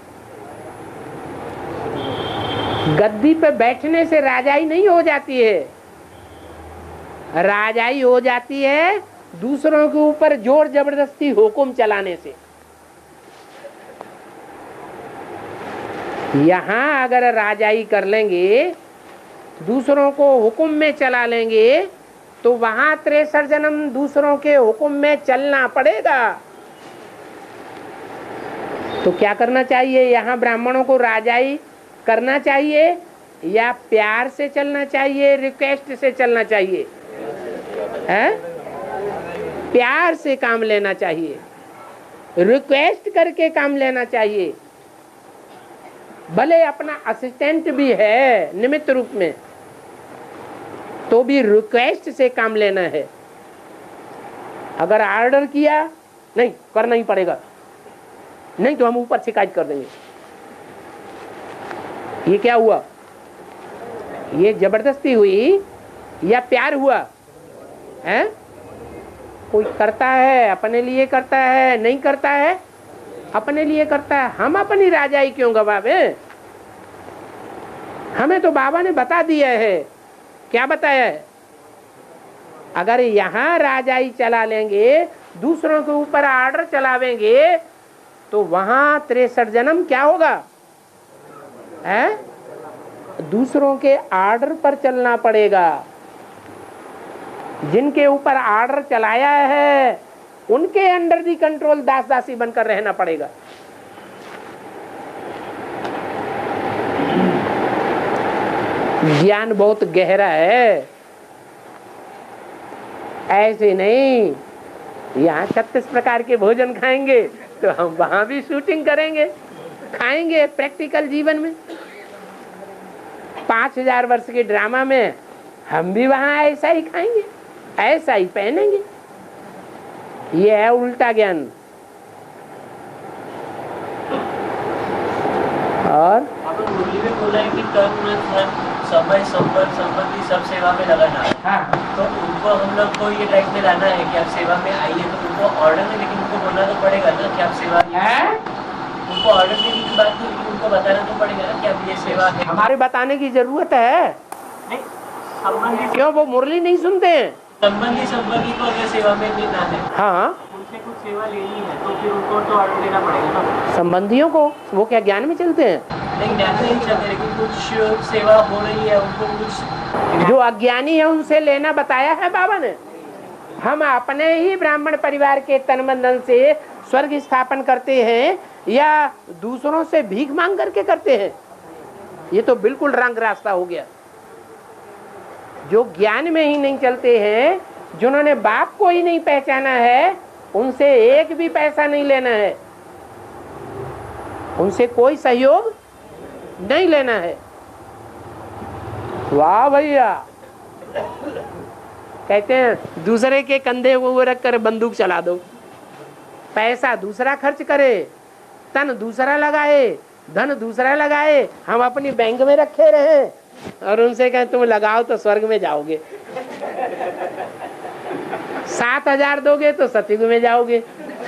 गद्दी पे बैठने से राजाई नहीं हो जाती है। राजाई हो जाती है दूसरों के ऊपर जोर जबरदस्ती हुक्म चलाने से। यहाँ अगर राजाई कर लेंगे, दूसरों को हुक्म में चला लेंगे तो वहां 63 जन्म दूसरों के हुक्म में चलना पड़ेगा। तो क्या करना चाहिए? यहाँ ब्राह्मणों को राजाई करना चाहिए या प्यार से चलना चाहिए, रिक्वेस्ट से चलना चाहिए? है? प्यार से काम लेना चाहिए, रिक्वेस्ट करके काम लेना चाहिए। भले अपना असिस्टेंट भी है निमित्त रूप में, तो भी रिक्वेस्ट से काम लेना है। अगर ऑर्डर किया नहीं करना ही पड़ेगा, नहीं तो हम ऊपर शिकायत कर देंगे। ये क्या हुआ? ये जबरदस्ती हुई या प्यार हुआ? है कोई करता है अपने लिए करता है, नहीं करता है अपने लिए करता है। हम अपनी राजाई क्यों गवावे? हमें तो बाबा ने बता दिया है। क्या बताया है? अगर यहाँ राजाई चला लेंगे, दूसरों के ऊपर आर्डर चलावेंगे, तो वहां 63 जन्म क्या होगा? है दूसरों के आर्डर पर चलना पड़ेगा। जिनके ऊपर आर्डर चलाया है उनके अंडर दी कंट्रोल दास दासी बनकर रहना पड़ेगा। ज्ञान बहुत गहरा है, ऐसे नहीं यहाँ 36 प्रकार के भोजन खाएंगे तो हम वहां भी शूटिंग करेंगे, खाएंगे प्रैक्टिकल जीवन में। 5000 वर्ष के ड्रामा में हम भी वहां ऐसा ही खाएंगे, ऐसा ही पहनेंगे। ये है उल्टा ज्ञान। और मुरली में बोला है कि कर्म धन समय संपर्क संपत्ति सब सेवा में लगाना है। हाँ, तो उनको हम लोग को ये टाइप में लाना है कि आप सेवा में आइए, तो उनको ऑर्डर में, लेकिन उनको बोलना तो पड़ेगा ना कि आप सेवा है? उनको ऑर्डर देने की बात नहीं, लेकिन उनको बताना तो पड़ेगा ना कि आप ये सेवा है। हमारे बताने की जरूरत है नहीं, संबंधी क्यों? वो मुरली नहीं सुनते हैं। संबंधी को अगर सेवा में लेना है, हाँ, उनसे कुछ सेवा लेनी है तो फिर उनको तो ऑर्डर देना पड़ेगा ना। संबंधियों को वो क्या ज्ञान में चलते हैं? नहीं, ज्ञान नहीं चलते, लेकिन कुछ सेवा हो रही है उनको कुछ। जो अज्ञानी है उनसे लेना बताया है बाबा ने। हम अपने ही ब्राह्मण परिवार के तन बंधन से स्वर्ग स्थापन करते हैं या दूसरों से भीख मांग करके करते हैं? ये तो बिल्कुल रंग रास्ता हो गया। जो ज्ञान में ही नहीं चलते हैं, जिन्होंने बाप को ही नहीं पहचाना है, उनसे एक भी पैसा नहीं लेना है, उनसे कोई सहयोग नहीं लेना है। वाह भैया, कहते हैं दूसरे के कंधे को रख कर बंदूक चला दो। पैसा दूसरा खर्च करे, तन दूसरा लगाए, धन दूसरा लगाए, हम अपनी बैंक में रखे रहे और उनसे कहें तुम लगाओ तो स्वर्ग में जाओगे। 7000 दोगे तो सतयुग में जाओगे,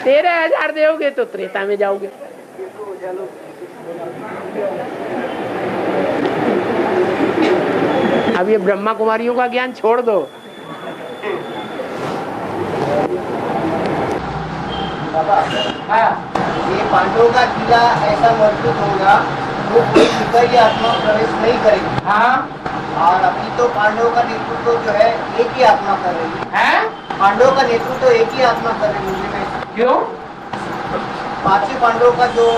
13000 दोगे तो त्रेता में जाओगे। अब ये ब्रह्मा कुमारियों का ज्ञान छोड़ दो। हाँ, ये पांडवों का किला ऐसा मजबूत होगा वो कोई विकारी आत्मा प्रवेश नहीं करेगी। हाँ, और अभी तो पांडवों का नेतृत्व जो है एक ही आत्मा कर रही है। पांडवों का नेतृत्व एक ही आत्मा कर रही है। क्यों? 5 पांडवों का जो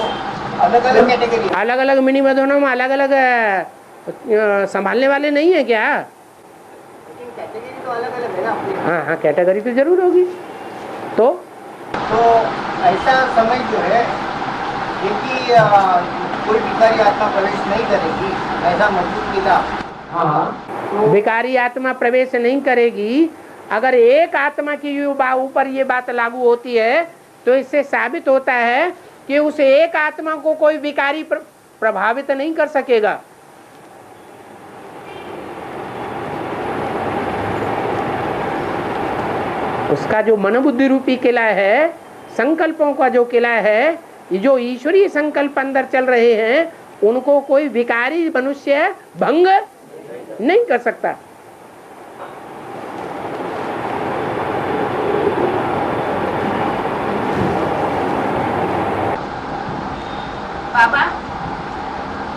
अलग अलग कैटेगरी, अलग अलग मिनी मधुनों में अलग अलग संभालने वाले नहीं है क्या? कैटेगरी तो अलग अलग है ना अपनी। हाँ हाँ, कैटेगरी तो जरूर होगी। तो ऐसा समय जो है कि कोई विकारी आत्मा प्रवेश नहीं करेगी, ऐसा मजबूत किला। हाँ, विकारी आत्मा प्रवेश नहीं करेगी। अगर एक आत्मा की ऊपर ये बात लागू होती है तो इससे साबित होता है कि उस एक आत्मा को कोई विकारी प्रभावित नहीं कर सकेगा। उसका जो मनोबुद्धि रूपी किला है, संकल्पों का जो किला है, ये जो ईश्वरीय संकल्प अंदर चल रहे हैं, उनको कोई विकारी मनुष्य भंग नहीं कर सकता। बाबा,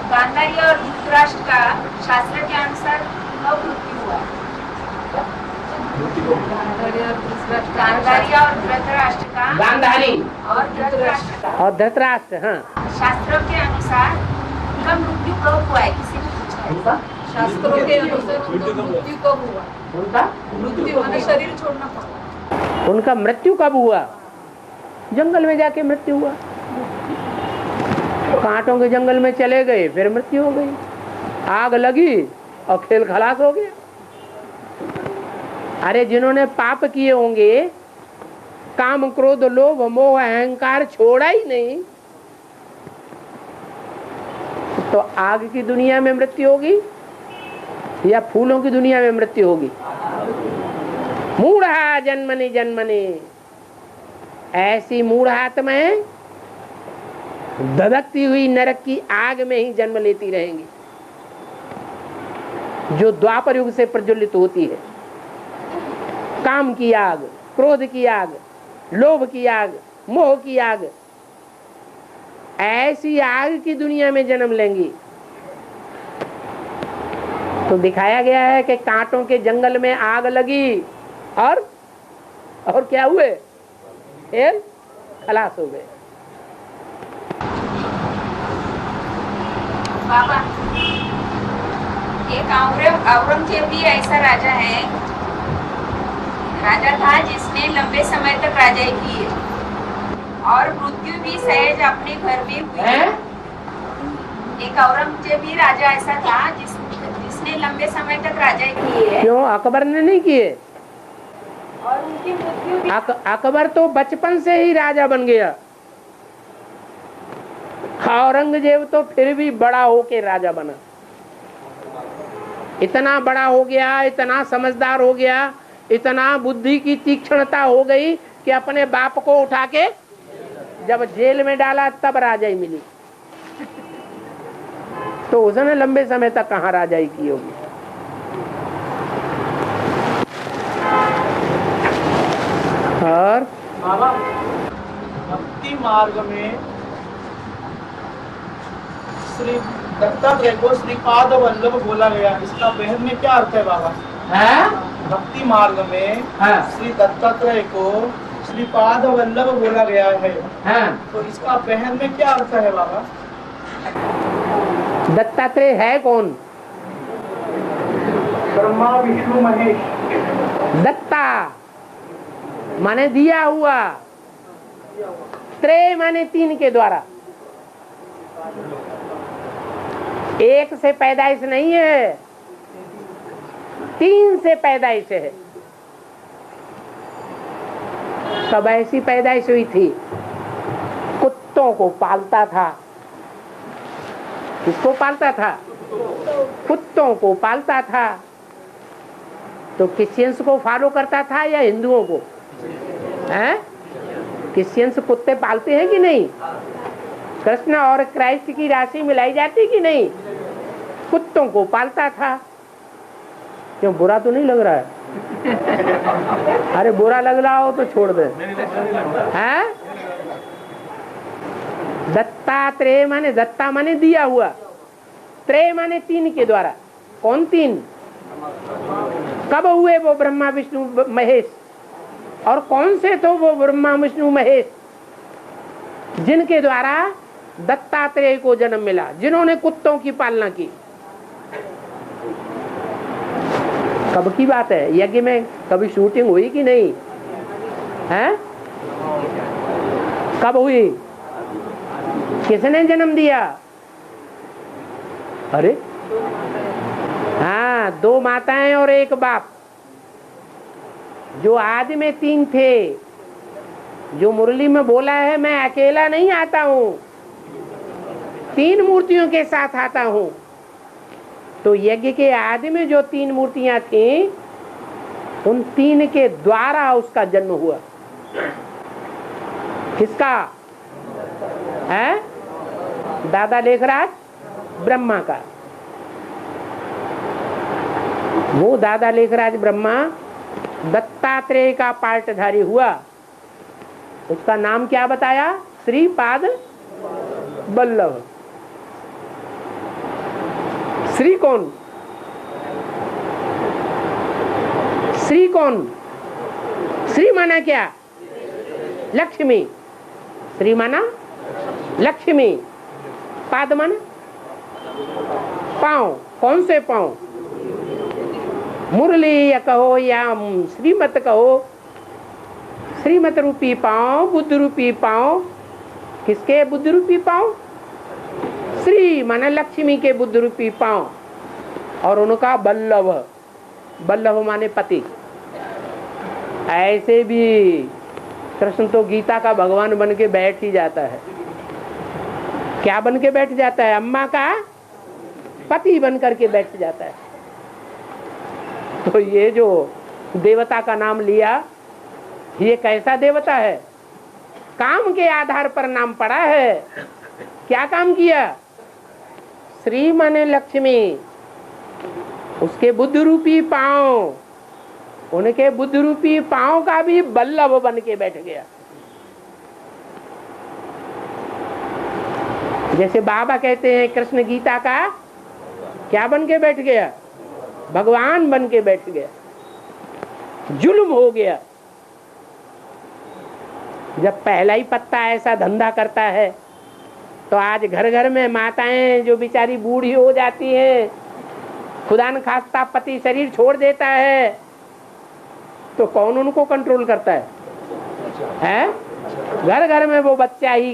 गांधारी और धृतराष्ट्र का शास्त्र के अनुसार कब मृत्यु हुआ? गांधारी और धृतराष्ट्र का, गांधारी और धृतराष्ट्र का, और धृतराष्ट्र, हाँ, शास्त्रों के अनुसार उनका मृत्यु कब हुआ है? किसी ने पूछा है। शास्त्रों के अनुसार उनका मृत्यु कब हुआ? उनका मृत्यु माने शरीर छोड़ना पड़ा। उनका मृत्यु कब हुआ? जंगल में जाके मृत्यु हुआ। कांटों के जंगल में चले गए, फिर मृत्यु हो गई। आग लगी और खेल खलास हो गया। अरे जिन्होंने पाप किए होंगे, काम क्रोध लोभ मोह अहंकार छोड़ा ही नहीं, तो आग की दुनिया में मृत्यु होगी या फूलों की दुनिया में मृत्यु होगी? मूढ़ा जन्मनि जन्मनि, ऐसी मूढ़ आत्माएं धधकती हुई नरक की आग में ही जन्म लेती रहेंगी, जो द्वापर युग से प्रज्वलित होती है। काम की आग, क्रोध की आग, लोभ की आग, मोह की आग, ऐसी आग की दुनिया में जन्म लेंगी। तो दिखाया गया है कि कांटों के जंगल में आग लगी और क्या हुए? खेल खलास हो गए। बाबा, एक औरंगजेब भी ऐसा राजा है, राजा था जिसने लंबे समय तक राजाई की है और मृत्यु भी सहज अपने घर में हुई है। एक औरंगजेब भी राजा ऐसा था जिसने लंबे समय तक राजाई की है। क्यों अकबर ने नहीं किए? और उनकी मृत्यु भी अकबर तो बचपन से ही राजा बन गया, औरंगजेब तो फिर भी बड़ा होके राजा बना। इतना बड़ा हो गया, इतना समझदार हो गया, इतना बुद्धि की तीक्ष्णता हो गई कि अपने बाप को उठा के जब जेल में डाला तब राजाई मिली। तो उसने लंबे समय तक कहाँ राजाई की होगी? और बाबा, भक्ति मार्ग में श्री दत्तात्रेय को श्रीपाद वल्लभ बोला गया, इसका बहन में क्या अर्थ है बाबा? भक्ति मार्ग में श्री दत्तात्रेय को श्रीपाद वल्लभ बोला गया है, तो इसका बहन में क्या अर्थ है बाबा? दत्तात्रेय है कौन? ब्रह्मा विष्णु महेश। दत्ता माने दिया हुआ, त्रय माने तीन के द्वारा। एक से पैदाइश नहीं है, तीन से पैदाइश है। कब ऐसी पैदाइश हुई थी? कुत्तों को पालता था। किसको पालता था? कुत्तों को पालता था। तो क्रिश्चियंस को फॉलो करता था या हिंदुओं को? हैं? क्रिश्चियंस कुत्ते पालते हैं कि नहीं? कृष्ण और क्राइस्ट की राशि मिलाई जाती कि नहीं? कुत्तों को पालता था। क्यों, बुरा तो नहीं लग रहा है? अरे बुरा लग रहा हो तो छोड़ दे। हैं? दत्तात्रेय माने, दत्ता माने दिया हुआ, त्रय माने तीन के द्वारा। कौन तीन? कब हुए वो? ब्रह्मा विष्णु महेश। और कौन से तो वो ब्रह्मा विष्णु महेश जिनके द्वारा दत्तात्रेय को जन्म मिला, जिन्होंने कुत्तों की पालना की। कब की बात है? यज्ञ में कभी शूटिंग हुई कि नहीं है? कब हुई? किसने जन्म दिया? अरे हाँ, दो माताएं और एक बाप। जो आदि में तीन थे, जो मुरली में बोला है मैं अकेला नहीं आता हूं, तीन मूर्तियों के साथ आता हूं। तो यज्ञ के आदि में जो तीन मूर्तियां थीं, उन तीन के द्वारा उसका जन्म हुआ। किसका है? दादा लेखराज ब्रह्मा का। वो दादा लेखराज ब्रह्मा दत्तात्रेय का पार्टधारी हुआ। उसका नाम क्या बताया? श्रीपाद वल्लभ। श्री कौन? श्री कौन? श्री माना क्या? लक्ष्मी। श्री माना लक्ष्मी। पाद माना पांव। कौन से पांव? मुरली या कहो या श्रीमत कहो, श्रीमत रूपी पांव, बुद्ध रूपी पांव। किसके बुद्ध रूपी पांव? श्री माने लक्ष्मी के बुद्ध रूपी पांव। और उनका बल्लभ, बल्लभ माने पति। ऐसे भी कृष्ण तो गीता का भगवान बन के बैठ ही जाता है। क्या बन के बैठ जाता है? अम्मा का पति बन करके बैठ जाता है। तो ये जो देवता का नाम लिया, ये कैसा देवता है? काम के आधार पर नाम पड़ा है। क्या काम किया? श्री माने लक्ष्मी, उसके बुद्ध रूपी पांव, उनके बुद्ध रूपी पांव का भी बल्लभ बन के बैठ गया। जैसे बाबा कहते हैं कृष्ण गीता का क्या बन के बैठ गया? भगवान बन के बैठ गया। जुल्म हो गया। जब पहला ही पत्ता ऐसा धंधा करता है तो आज घर घर में माताएं जो बेचारी बूढ़ी हो जाती हैं, खुदा न खास्ता पति शरीर छोड़ देता है, तो कौन उनको कंट्रोल करता है? घर घर में वो बच्चा ही